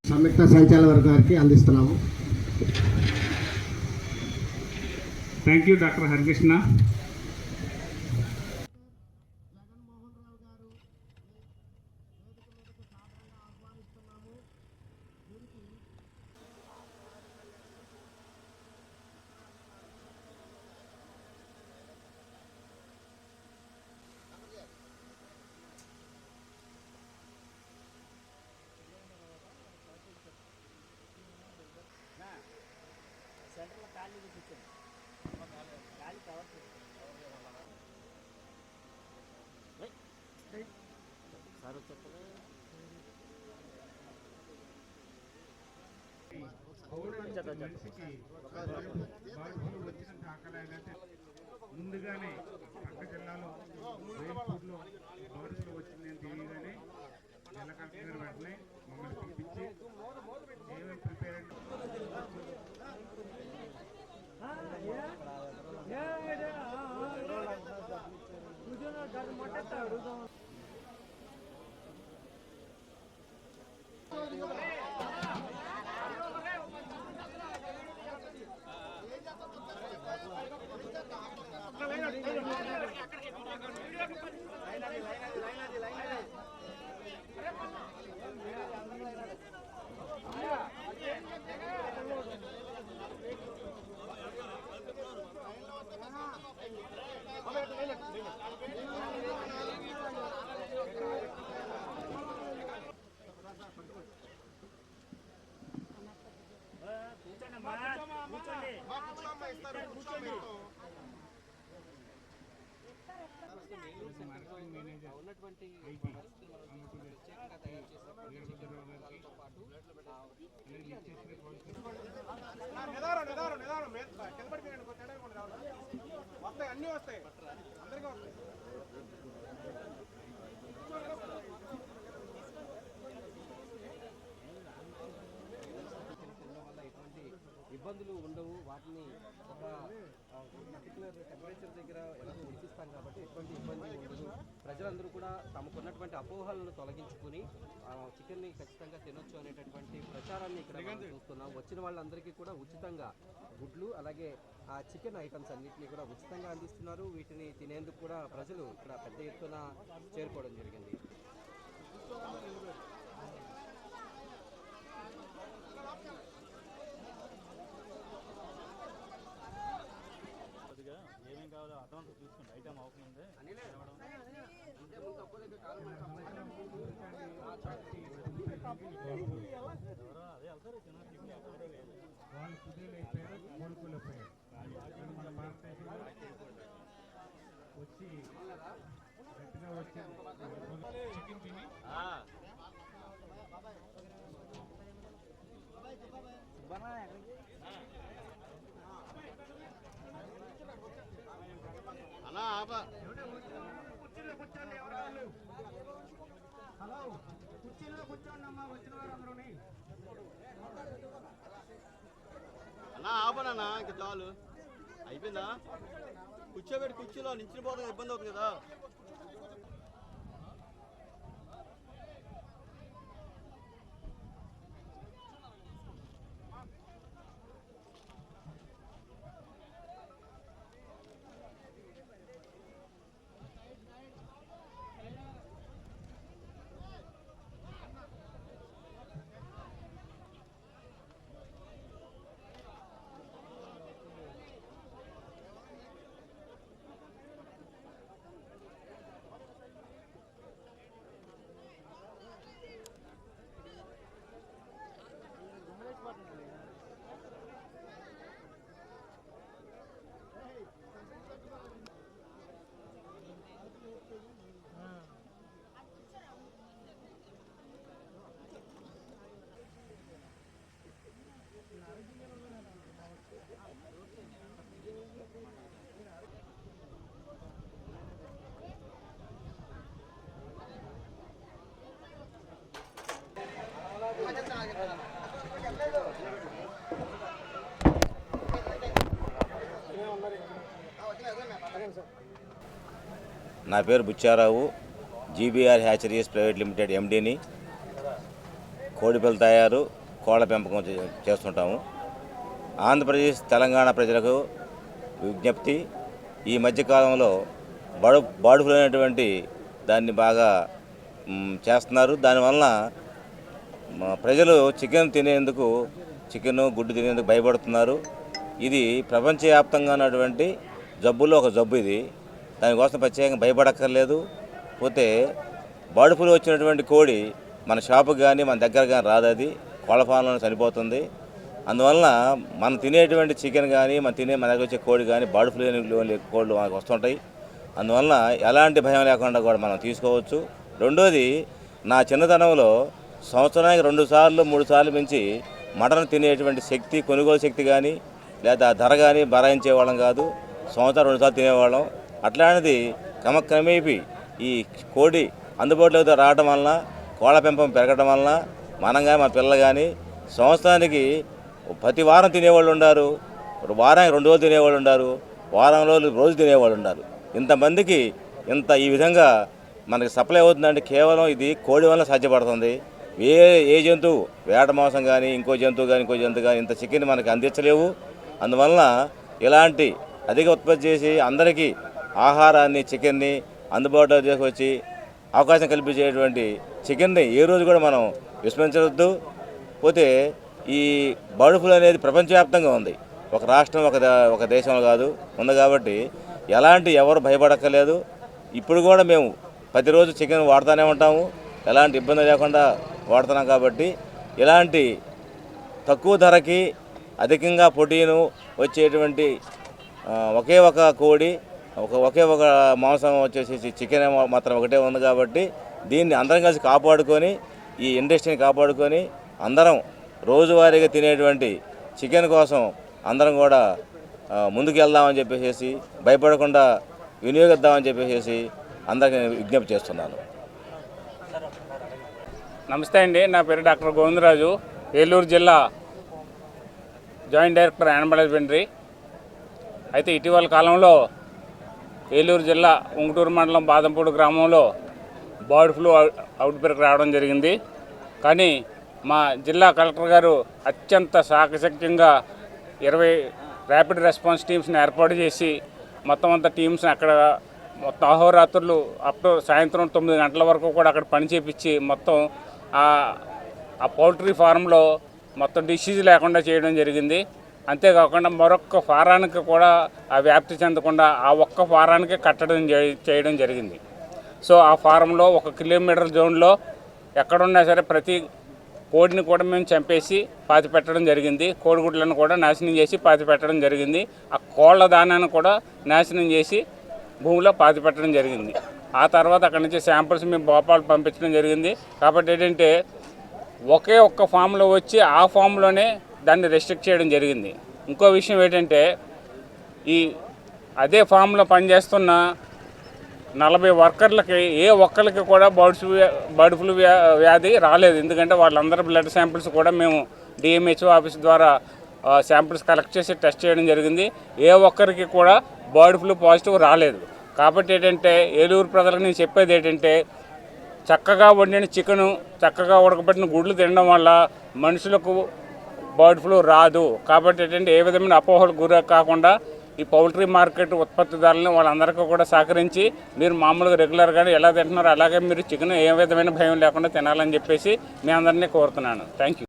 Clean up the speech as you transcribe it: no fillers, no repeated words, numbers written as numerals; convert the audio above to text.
సంయుక్త సంచాలక వర్గానికి అందిస్తున్నాము. Thank you doctor Harikrishna. సెంటర్లో ఖాళీ కూర్చోండి, ఖాళీ కవర్ సార్ వచ్చేస్తారు. ముందుగానే పక్క జిల్లాలో వేల్పూర్లో బాడుగులు వచ్చిందని తెలియగానే జిల్లా కలెక్టర్ గారు వెంటనే మమ్మల్ని పిలిపించి ఏమేమి ప్రిపేర్ ఉన్నటువంటి ప్రత్యేకంగా తయారు చేసిన పాటు వస్తాయి, అన్నీ వస్తాయి, అందరికీ వస్తాయి. ఇబ్బందులు ఉండవు. వాటిని ఒక పర్టికులర్ టెంపరేచర్ దగ్గర ఎలా ఉడికిస్తాం కాబట్టి ఎటువంటి ఇబ్బంది ఉండదు. ప్రజలందరూ కూడా తమకున్నటువంటి అపోహలను తొలగించుకుని చికెన్ని ఖచ్చితంగా తినొచ్చు అనేటటువంటి ప్రచారాన్ని ఇక్కడ మనం చూస్తున్నాం. వచ్చిన వాళ్ళందరికీ కూడా ఉచితంగా గుడ్లు అలాగే ఆ చికెన్ ఐటమ్స్ అన్నింటినీ కూడా ఉచితంగా అందిస్తున్నారు. వీటిని తినేందుకు కూడా ప్రజలు ఇక్కడ పెద్ద ఎత్తున చేరుకోవడం జరిగింది. ఏమేమి కావాలో అడ్వాన్స్ చూసుకోండి. ఐటమ్ అవకముందే అదే వెళ్తారు. వాళ్ళు కుదేలు అయిపోయారు, కోలుకోలు అయిపోయారు. మన భారతదేశంలో వచ్చి గట్టిగా వచ్చి చికెన్ తిని కుర్చీలో కూర్చోండి అమ్మా, వచ్చిన వారందరూ. అన్నా ఆపనన్నా, ఇంకా చాలు అయిపోయిందా? కూర్చోబెట్టి కుర్చీలో నించిన పోతే ఇబ్బంది అవుతుంది కదా. నా పేరు Buchharao, GBR hatcheries private limited ఎండీని. కోడిపిల్ల తయారు, కోళ్ళ పెంపకం చేస్తుంటాము. ఆంధ్రప్రదేశ్, తెలంగాణ ప్రజలకు విజ్ఞప్తి, ఈ మధ్యకాలంలో బర్డ్ ఫ్లూ అనేటువంటి దాన్ని బాగా చేస్తున్నారు. దానివలన ప్రజలు చికెన్ తినేందుకు, గుడ్డు తినేందుకు భయపడుతున్నారు. ఇది ప్రపంచవ్యాప్తంగా ఉన్నటువంటి జబ్బుల్లో ఒక జబ్బు. ఇది దానికోసం ప్రత్యేకంగా భయపడక్కర్లేదు. పోతే బర్డ్ ఫ్లూ వచ్చినటువంటి కోడి మన షాపుకి కానీ మన దగ్గర కానీ రాదు. అది కోళ్ళ ఫారంలో చనిపోతుంది. అందువలన మనం తినేటువంటి చికెన్ కానీ మన దగ్గర వచ్చే కోడి కానీ బర్డ్ ఫ్లూ కోళ్ళు మనకు వస్తుంటాయి. అందువలన ఎలాంటి భయం లేకుండా కూడా మనం తీసుకోవచ్చు. రెండోది, నా చిన్నతనంలో సంవత్సరానికి 2 సార్లు 3 సార్లు మించి మటన్ తినేటువంటి శక్తి, కొనుగోలు శక్తి కానీ లేదా ధర కానీ భరాయించేవాళ్ళం కాదు. సంవత్సరం 2 సార్లు తినేవాళ్ళం. అట్లాంటిది క్రమక్రమేపీ ఈ కోడి అందుబాటులోకి రావడం వలన, కోళ్ళ పెంపకం పెరగడం వలన మనం కానీ మన పిల్లలు కానీ సంవత్సరానికి ప్రతి వారం తినేవాళ్ళు ఉన్నారు, వారానికి 2 రోజులు తినేవాళ్ళు ఉన్నారు, వారంలో రోజు తినేవాళ్ళు ఉన్నారు. ఇంతమందికి ఈ విధంగా మనకి సప్లై అవుతుందంటే కేవలం ఇది కోడి వల్ల సాధ్యపడుతుంది. ఏ జంతువు, వేట మాంసం కానీ ఇంకో జంతువు కానీ ఇంత చికెన్ మనకి అందించలేవు. అందువలన ఇలాంటి అధిక ఉత్పత్తి చేసి అందరికీ ఆహారాన్ని, చికెన్ని అందుబాటులో తీసుకొచ్చి అవకాశం కల్పించేటువంటి చికెన్ని ఏ రోజు కూడా మనం విస్మరించవద్దు. పోతే ఈ బర్డ్ ఫ్లూ అనేది ప్రపంచవ్యాప్తంగా ఉంది, ఒక రాష్ట్రం ఒక దేశంలో కాదు ఉంది. కాబట్టి ఎవరు భయపడక్కర్లేదు. ఇప్పుడు కూడా మేము ప్రతిరోజు చికెన్ వాడుతూనే ఉంటాము, ఎలాంటి ఇబ్బంది లేకుండా వాడుతున్నాం. కాబట్టి ఇలాంటి తక్కువ ధరకి అధికంగా ప్రోటీను వచ్చేటువంటి ఒకే ఒక కోడి, ఒకే ఒక మాంసం వచ్చేసి చికెన్ మాత్రం ఒకటే ఉంది. కాబట్టి దీన్ని అందరం కలిసి కాపాడుకొని, ఈ ఇండస్ట్రీని కాపాడుకొని అందరం రోజువారీగా తినేటువంటి చికెన్ కోసం అందరం కూడా ముందుకు వెళ్దామని చెప్పేసి, భయపడకుండా వినియోగిద్దామని చెప్పేసి అందరికీ విజ్ఞప్తి చేస్తున్నాను. నమస్తే అండి, నా పేరు డాక్టర్ గోవిందరాజు, ఏలూరు జిల్లా జాయింట్ డైరెక్టర్ యానిమల్ హస్బెండరీ. అయితే ఇటీవల కాలంలో ఏలూరు జిల్లా ఉంగుటూరు మండలం బాదంపూడి గ్రామంలో బర్డ్ ఫ్లూ అవుట్బ్రేక్ రావడం జరిగింది. కానీ మా జిల్లా కలెక్టర్ గారు అత్యంత సాకశక్యంగా 20 ర్యాపిడ్ రెస్పాన్స్ టీమ్స్ని ఏర్పాటు చేసి మొత్తం అంతా టీమ్స్ని అక్కడ మొత్తం అహోరాత్రులు సాయంత్రం 9 గంటల వరకు కూడా అక్కడ పని చేపించి మొత్తం ఆ పౌల్ట్రీ ఫారంలో మొత్తం డిసీజ్ లేకుండా చేయడం జరిగింది. అంతేకాకుండా మరొక ఫారానికి కూడా ఆ వ్యాప్తి చెందకుండా ఆ ఒక్క ఫారానికి కట్టడం చేయడం జరిగింది. సో ఆ ఫారంలో 1 కిలోమీటర్ జోన్లో ఎక్కడున్నా సరే ప్రతి కోడిని కూడా మేము చంపేసి పాతి పెట్టడం జరిగింది. కోడిగుడ్లను కూడా నాశనం చేసి పాతి పెట్టడం జరిగింది. ఆ కోళ్ళ దానాన్ని కూడా నాశనం చేసి భూమిలో పాతి పెట్టడం జరిగింది. ఆ తర్వాత అక్కడి నుంచి శాంపిల్స్ మేము భోపాల్ పంపించడం జరిగింది. కాబట్టి ఏంటంటే ఒకే ఒక్క ఫామ్లో వచ్చి ఆ ఫామ్లోనే దాన్ని రెస్ట్రిక్ట్ చేయడం జరిగింది. ఇంకో విషయం ఏంటంటే అదే ఫామ్లో పనిచేస్తున్న 40 వర్కర్లకి ఏ ఒక్కరికి కూడా బర్డ్ ఫ్లూ వ్యాధి రాలేదు. ఎందుకంటే వాళ్ళందరూ బ్లడ్ శాంపిల్స్ కూడా మేము డిఎంహెచ్ఓ ఆఫీస్ ద్వారా శాంపిల్స్ కలెక్ట్ చేసి టెస్ట్ చేయడం జరిగింది. ఏ ఒక్కరికి కూడా బర్డ్ ఫ్లూ పాజిటివ్ రాలేదు. కాబట్టి ఏంటంటే ఏలూరు ప్రజలకు నేను చెప్పేది ఏంటంటే చక్కగా వండిన చికెను, చక్కగా ఉడకబెట్టిన గుడ్లు తినడం వల్ల మనుషులకు బర్డ్ ఫ్లూ రాదు. కాబట్టి ఏంటంటే ఏ విధమైన అపోహలకు గురి కాకుండా ఈ పౌల్ట్రీ మార్కెట్ ఉత్పత్తిదారులను వాళ్ళందరికీ కూడా సహకరించి మీరు మామూలుగా రెగ్యులర్గా ఎలా తింటున్నారో అలాగే మీరు చికెన్ ఏ విధమైన భయం లేకుండా తినాలని చెప్పేసి మీ అందరినీ కోరుతున్నాను. Thank you.